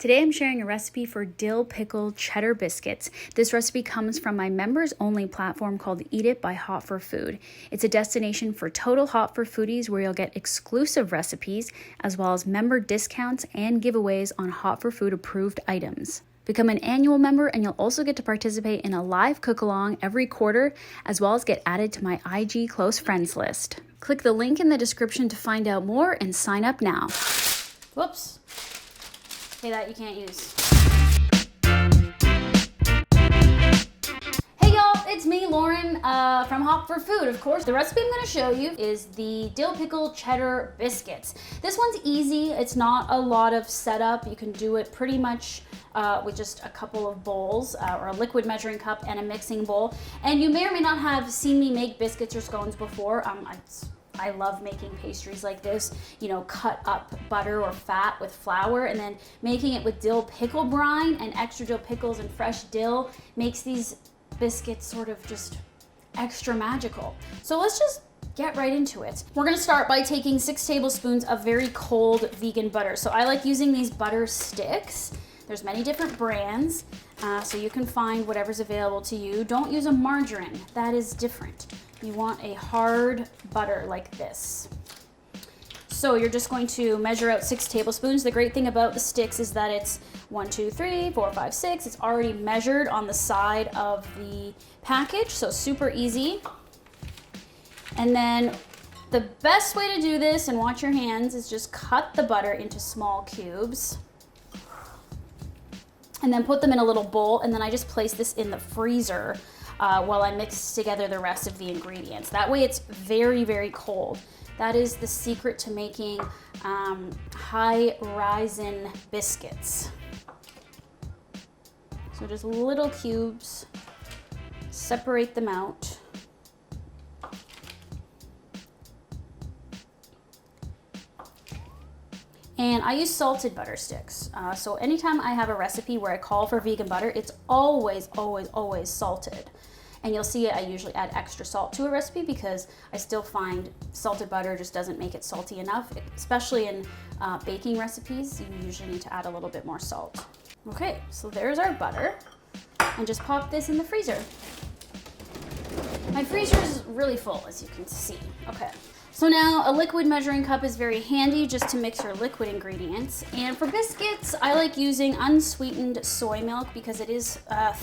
Today I'm sharing a recipe for dill pickle cheddar biscuits. This recipe comes from my members only platform called Eat It by Hot for Food. It's a destination for total hot for foodies where you'll get exclusive recipes as well as member discounts and giveaways on hot for food approved items. Become an annual member and you'll also get to participate in a live cook-along every quarter as well as get added to my IG close friends list. Click the link in the description to find out more and sign up now. Whoops. Okay, that you can't use. Hey y'all, it's me, Lauren, from Hot for Food, of course. The recipe I'm gonna show you is the dill pickle cheddar biscuits. This one's easy. It's not a lot of setup. You can do it pretty much with just a couple of bowls or a liquid measuring cup and a mixing bowl. And you may or may not have seen me make biscuits or scones before. I love making pastries like this, you know, cut up butter or fat with flour and then making it with dill pickle brine and extra dill pickles and fresh dill makes these biscuits sort of just extra magical. So let's just get right into it. We're gonna start by taking 6 tablespoons of very cold vegan butter. So I like using these butter sticks. There's many different brands, so you can find whatever's available to you. Don't use a margarine, that is different. You want a hard butter like this. So you're just going to measure out 6 tablespoons. The great thing about the sticks is that it's 1, 2, 3, 4, 5, 6. It's already measured on the side of the package, so super easy. And then the best way to do this, and watch your hands, is just cut the butter into small cubes. And then put them in a little bowl, and then I just place this in the freezer while I mix together the rest of the ingredients. That way it's very, very cold. That is the secret to making high raisin biscuits. So just little cubes, separate them out. And I use salted butter sticks. So anytime I have a recipe where I call for vegan butter, it's always, always, always salted. And you'll see I usually add extra salt to a recipe because I still find salted butter just doesn't make it salty enough, especially in baking recipes. You usually need to add a little bit more salt. Okay, so there's our butter. And just pop this in the freezer. My freezer is really full, as you can see. Okay. So now a liquid measuring cup is very handy just to mix your liquid ingredients. And for biscuits, I like using unsweetened soy milk because it is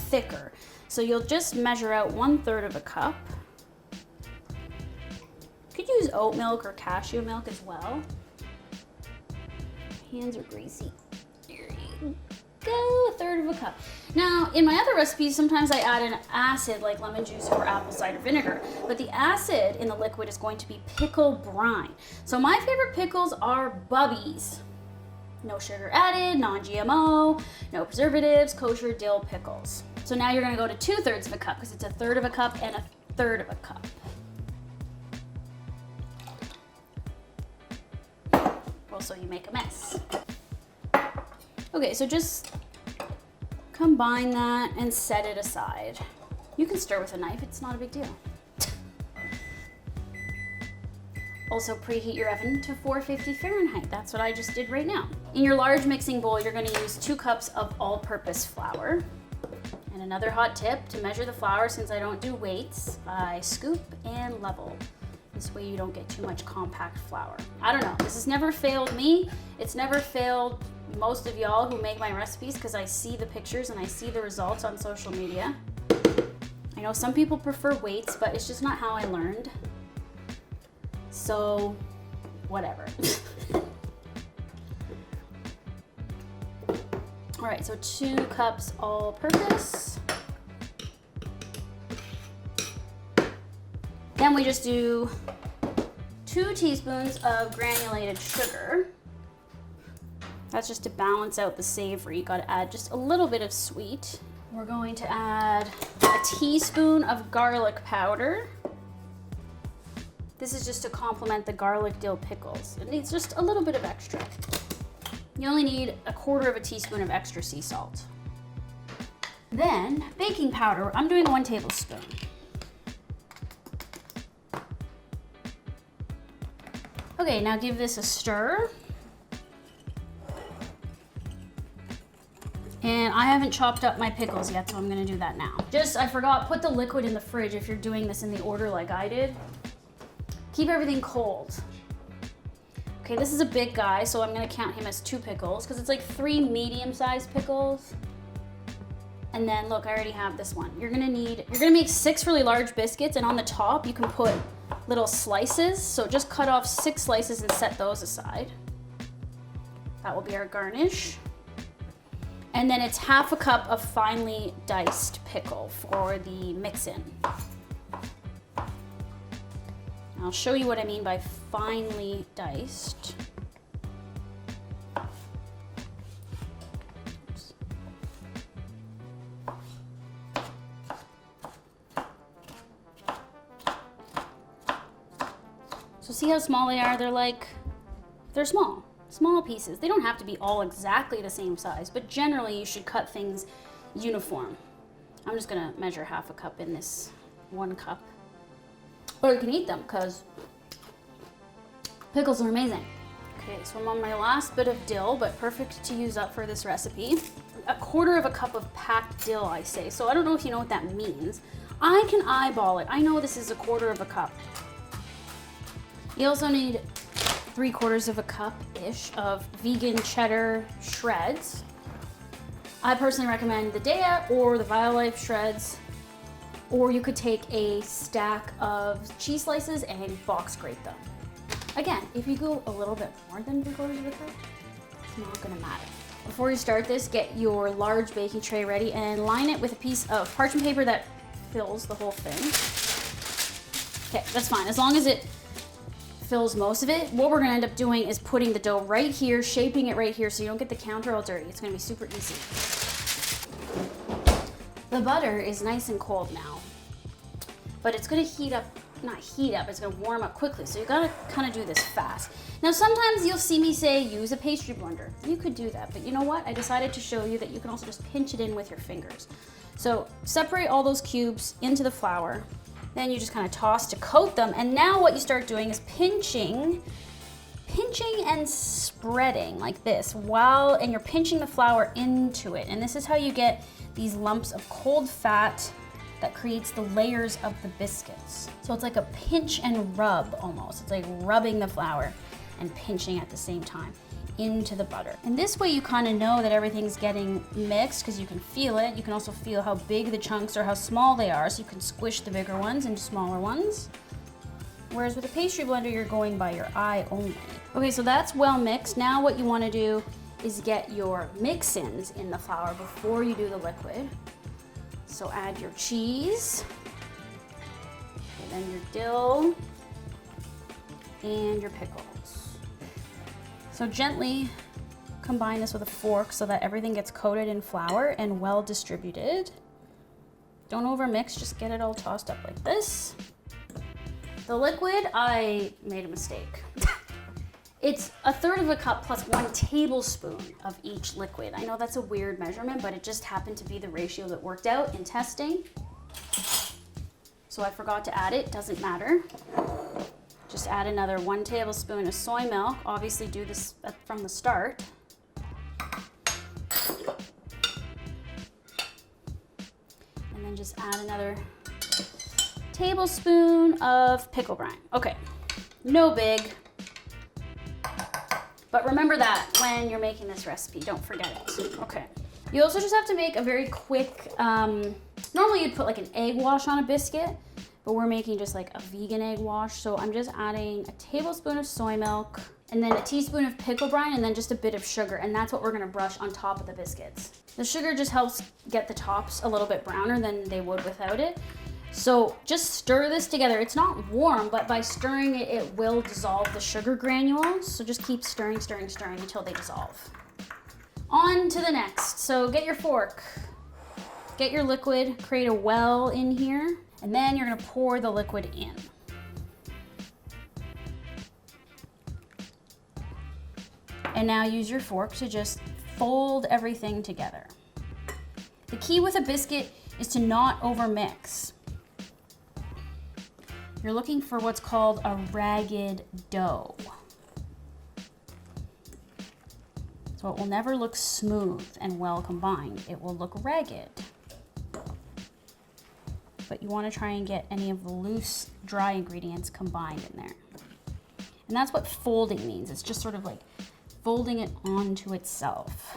thicker. So you'll just measure out 1/3 of a cup. You could use oat milk or cashew milk as well. Hands are greasy. There you go, 1/3 of a cup. Now, in my other recipes, sometimes I add an acid like lemon juice or apple cider vinegar, but the acid in the liquid is going to be pickle brine. So my favorite pickles are Bubby's. No sugar added, non-GMO, no preservatives, kosher dill pickles. So now you're gonna go to 2/3 of a cup because it's 1/3 of a cup and 1/3 of a cup. Also, you make a mess. Okay, so just combine that and set it aside. You can stir with a knife, it's not a big deal. Also preheat your oven to 450 Fahrenheit. That's what I just did right now. In your large mixing bowl, you're gonna use 2 cups of all-purpose flour. And another hot tip, to measure the flour, since I don't do weights, I scoop and level. This way you don't get too much compact flour. I don't know, this has never failed me. It's never failed most of y'all who make my recipes because I see the pictures and I see the results on social media. I know some people prefer weights, but it's just not how I learned. So, whatever. All right, so 2 cups all-purpose. Then we just do 2 teaspoons of granulated sugar. That's just to balance out the savory. You gotta add just a little bit of sweet. We're going to add a teaspoon of garlic powder. This is just to complement the garlic dill pickles. It needs just a little bit of extra. You only need 1/4 teaspoon of extra sea salt. Then baking powder, I'm doing 1 tablespoon. Okay, now give this a stir. And I haven't chopped up my pickles yet, so I'm gonna do that now. I forgot, put the liquid in the fridge if you're doing this in the order like I did. Keep everything cold. Okay, this is a big guy, so I'm gonna count him as 2 pickles, because it's like 3 medium-sized pickles. And then look, I already have this one. You're gonna make 6 really large biscuits, and on the top you can put little slices. So just cut off 6 slices and set those aside. That will be our garnish. And then it's half a cup of finely diced pickle for the mix-in. I'll show you what I mean by finely diced. Oops. So see how small they are? They're small. Small pieces. They don't have to be all exactly the same size, but generally you should cut things uniform. I'm just gonna measure half a cup in this 1 cup. Or you can eat them, because pickles are amazing. Okay, so I'm on my last bit of dill, but perfect to use up for this recipe. 1/4 cup of packed dill, I say. So I don't know if you know what that means. I can eyeball it. I know this is 1/4 cup. You also need 3/4 cup-ish of vegan cheddar shreds. I personally recommend the Daiya or the Violife shreds, or you could take a stack of cheese slices and box grate them. Again, if you go a little bit more than 3/4 cup, it's not gonna matter. Before you start this, get your large baking tray ready and line it with a piece of parchment paper that fills the whole thing. Okay, that's fine, as long as it fills most of it. What we're gonna end up doing is putting the dough right here, shaping it right here so you don't get the counter all dirty. It's gonna be super easy. The butter is nice and cold now, but it's gonna it's gonna warm up quickly, so you gotta kind of do this fast. Now sometimes you'll see me say use a pastry blender. You could do that, but you know what? I decided to show you that you can also just pinch it in with your fingers. So separate all those cubes into the flour. Then you just kind of toss to coat them. And now what you start doing is pinching and spreading like this and you're pinching the flour into it. And this is how you get these lumps of cold fat that creates the layers of the biscuits. So it's like a pinch and rub almost. It's like rubbing the flour and pinching at the same time into the butter. And this way you kind of know that everything's getting mixed because you can feel it. You can also feel how big the chunks are, how small they are, so you can squish the bigger ones into smaller ones. Whereas with a pastry blender, you're going by your eye only. Okay, so that's well mixed. Now what you want to do is get your mix-ins in the flour before you do the liquid. So add your cheese, and then your dill, and your pickles. So gently combine this with a fork so that everything gets coated in flour and well distributed. Don't overmix, just get it all tossed up like this. The liquid, I made a mistake. It's 1/3 cup plus 1 tablespoon of each liquid. I know that's a weird measurement, but it just happened to be the ratio that worked out in testing. So I forgot to add it, doesn't matter. Just add another 1 tablespoon of soy milk. Obviously do this from the start. And then just add another tablespoon of pickle brine. Okay, no big. But remember that when you're making this recipe, don't forget it. Okay. You also just have to make a very quick, normally you'd put like an egg wash on a biscuit, but we're making just like a vegan egg wash. So I'm just adding a tablespoon of soy milk and then a teaspoon of pickle brine and then just a bit of sugar. And that's what we're gonna brush on top of the biscuits. The sugar just helps get the tops a little bit browner than they would without it. So just stir this together. It's not warm, but by stirring it, it will dissolve the sugar granules. So just keep stirring, stirring, stirring until they dissolve. On to the next. So get your fork, get your liquid, create a well in here, and then you're gonna pour the liquid in. And now use your fork to just fold everything together. The key with a biscuit is to not overmix. You're looking for what's called a ragged dough. So it will never look smooth and well combined. It will look ragged. But you want to try and get any of the loose, dry ingredients combined in there. And that's what folding means. It's just sort of like folding it onto itself.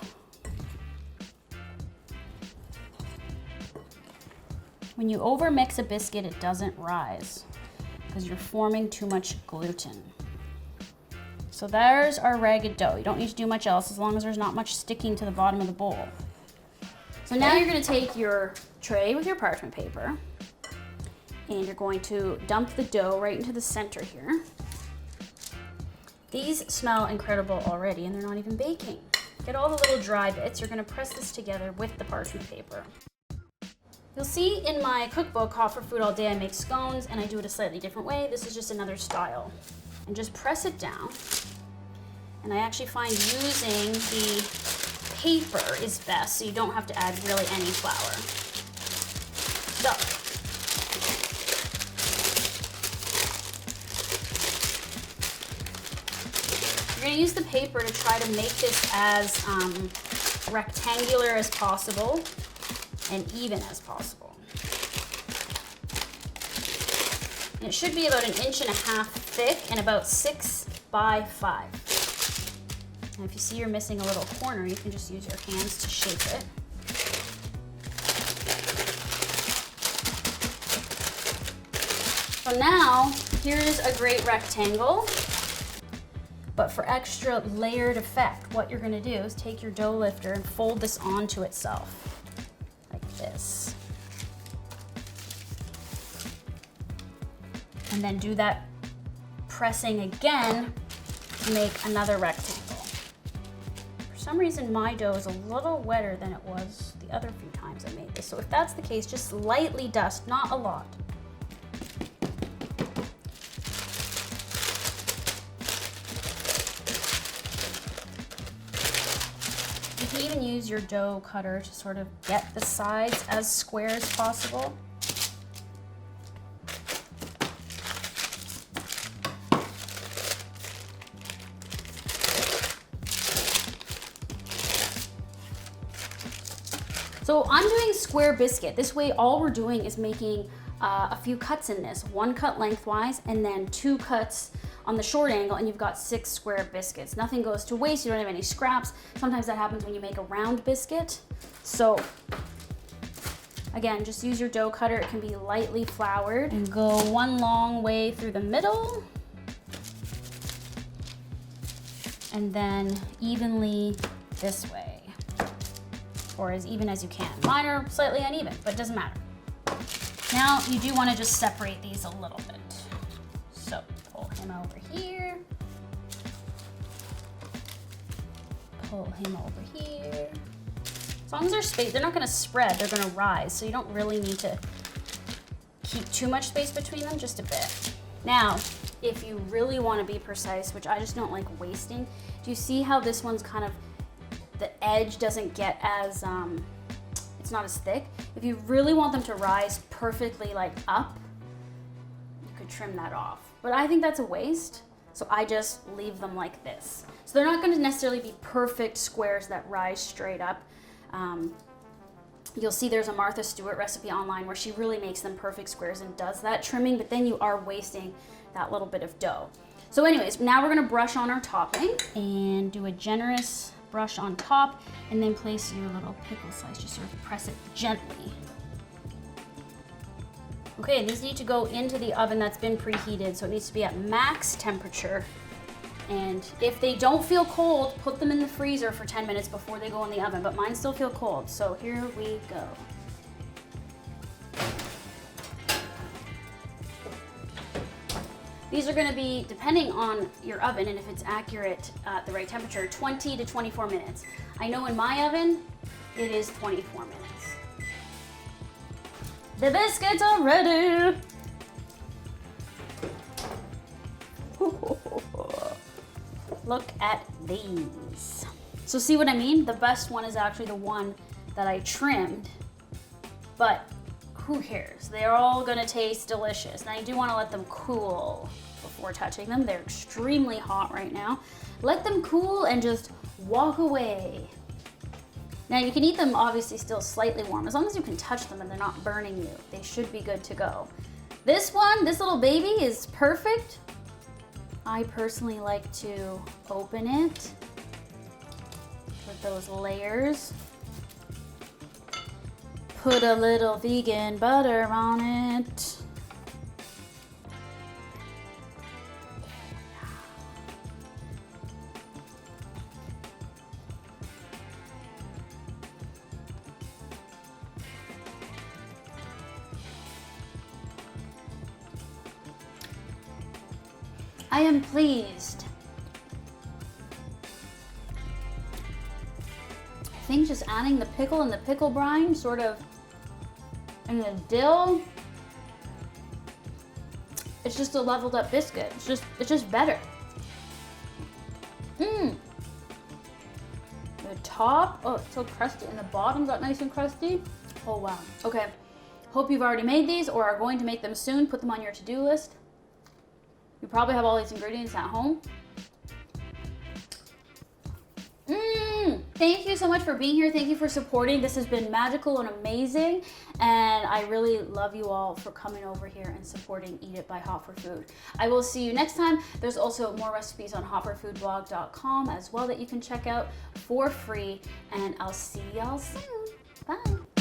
When you overmix a biscuit, it doesn't rise because you're forming too much gluten. So there's our ragged dough. You don't need to do much else as long as there's not much sticking to the bottom of the bowl. So now you're gonna take your tray with your parchment paper and you're going to dump the dough right into the center here. These smell incredible already and they're not even baking. Get all the little dry bits. You're gonna press this together with the parchment paper. You'll see in my cookbook, Hot for Food All Day, I make scones and I do it a slightly different way. This is just another style. And just press it down. And I actually find using the paper is best, so you don't have to add really any flour. So, you're gonna use the paper to try to make this as rectangular as possible and even as possible. And it should be about 1.5 inches thick and about 6 by 5. And if you see you're missing a little corner, you can just use your hands to shape it. So now, here's a great rectangle. But for extra layered effect, what you're gonna do is take your dough lifter and fold this onto itself, like this. And then do that pressing again to make another rectangle. For some reason, my dough is a little wetter than it was the other few times I made this. So if that's the case, just lightly dust, not a lot. You can even use your dough cutter to sort of get the sides as square as possible. So I'm doing square biscuit. This way all we're doing is making a few cuts in this. 1 cut lengthwise and then 2 cuts on the short angle and you've got 6 square biscuits. Nothing goes to waste, you don't have any scraps. Sometimes that happens when you make a round biscuit. So again, just use your dough cutter. It can be lightly floured and go one long way through the middle and then evenly this way. Or as even as you can. Mine are slightly uneven, but it doesn't matter. Now you do want to just separate these a little bit. So pull him over here. Pull him over here. As long as they're spaced, they're not going to spread, they're going to rise. So you don't really need to keep too much space between them, just a bit. Now, if you really want to be precise, which I just don't like wasting, do you see how this one's kind of the edge doesn't get as, it's not as thick. If you really want them to rise perfectly like up, you could trim that off. But I think that's a waste, so I just leave them like this. So they're not gonna necessarily be perfect squares that rise straight up. You'll see there's a Martha Stewart recipe online where she really makes them perfect squares and does that trimming, but then you are wasting that little bit of dough. So anyways, now we're gonna brush on our topping and do a generous brush on top and then place your little pickle slice, just sort of press it gently. Okay, these need to go into the oven that's been preheated, so it needs to be at max temperature. And if they don't feel cold, put them in the freezer for 10 minutes before they go in the oven, but mine still feel cold, so here we go. These are gonna be, depending on your oven and if it's accurate at the right temperature, 20 to 24 minutes. I know in my oven, it is 24 minutes. The biscuits are ready. Look at these. So see what I mean? The best one is actually the one that I trimmed, but who cares? They're all gonna taste delicious. And I do wanna let them cool before touching them. They're extremely hot right now. Let them cool and just walk away. Now you can eat them obviously still slightly warm, as long as you can touch them and they're not burning you. They should be good to go. This one, this little baby is perfect. I personally like to open it with those layers. Put a little vegan butter on it. I am pleased. I think just adding the pickle and the pickle brine sort of, and the dill, it's just a leveled up biscuit. It's just better. The top, oh, it's so crusty, and the bottom got nice and crusty. Oh wow. Okay, hope you've already made these or are going to make them soon. Put them on your to-do list. You probably have all these ingredients at home. Thank you so much for being here. Thank you for supporting. This has been magical and amazing. And I really love you all for coming over here and supporting Eat It by Hot for Food. I will see you next time. There's also more recipes on hotforfoodblog.com as well that you can check out for free. And I'll see y'all soon. Bye.